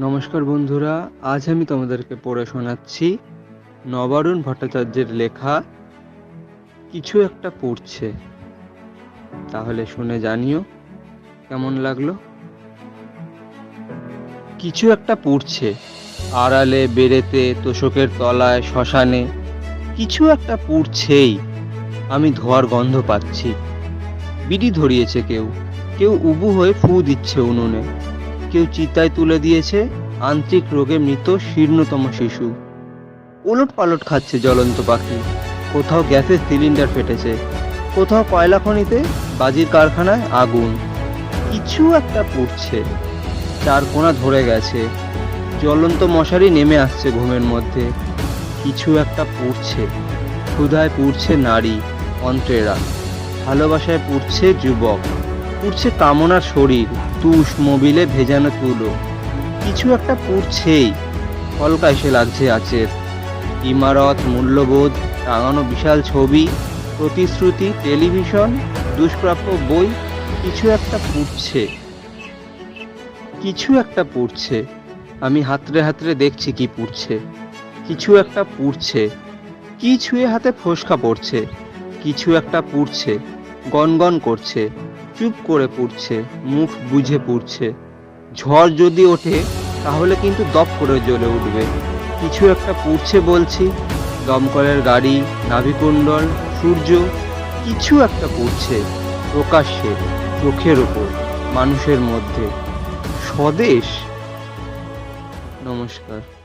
নমস্কার বন্ধুরা, আজ আমি তোমাদেরকে পড়ে শোনাচ্ছি নবারুণ ভট্টাচার্যের লেখা কিছু একটা পড়ছে। তাহলে শুনে জানিও কেমন লাগলো। কিছু একটা পড়ছে, আড়ালে, বেড়েতে, তোশকের তলায়, শ্মশানে কিছু একটা পড়ছেই। আমি ধোঁয়ার গন্ধ পাচ্ছি। বিড়ি ধরিয়েছে কেউ, কেউ উবু হয়ে ফু দিচ্ছে উনুনে, কেউ চিতায় তুলে দিয়েছে আন্ত্রিক রোগে মৃত শীর্ণতম শিশু। ওলট পালট খাচ্ছে জ্বলন্ত পাখি। কোথাও গ্যাসের সিলিন্ডার ফেটেছে, কোথাও কয়লা খনিতে বাজির কারখানায় আগুন। কিছু একটা পুড়ছে, চার কোণা ধরে গেছে, জ্বলন্ত মশারি নেমে আসছে ঘুমের মধ্যে। কিছু একটা পুড়ছে, ক্ষুধায় পুড়ছে নারী, অন্ত্রেরা, ভালোবাসায় পুড়ছে যুবক, পুড়ছে কামনার শরীর, তুষ মোবিলে ভেজানো তুলো। কিছু একটা পুড়ছেই, কলকা এসে লাগছে আচের। ইমারত, মূল্যবোধ, টাঙানো বিশাল ছবি, প্রতিশ্রুতি, টেলিভিশন, দুষ্প্রাপ্য বই, কিছু একটা পুড়ছে। কিছু একটা পুড়ছে, আমি হাতড়ে হাতড়ে দেখছি কি পুড়ছে। কিছু একটা পুড়ছে, কি ছুঁয়ে হাতে ফোসকা পড়ছে। কিছু একটা পুড়ছে, গনগন করছে, চুপ করে পুড়ছে, মুখ বুঝে পুড়ছে। ঝড় যদি ওঠে তাহলে কিন্তু দপ করে জ্বলে উঠবে। কিছু একটা পুড়ছে বলছি, দমকলের গাড়ি, নাভিকুণ্ডল, সূর্য, কিছু একটা পুড়ছে প্রকাশ্যে, চোখের ওপর, মানুষের মধ্যে। স্বদেশ। নমস্কার।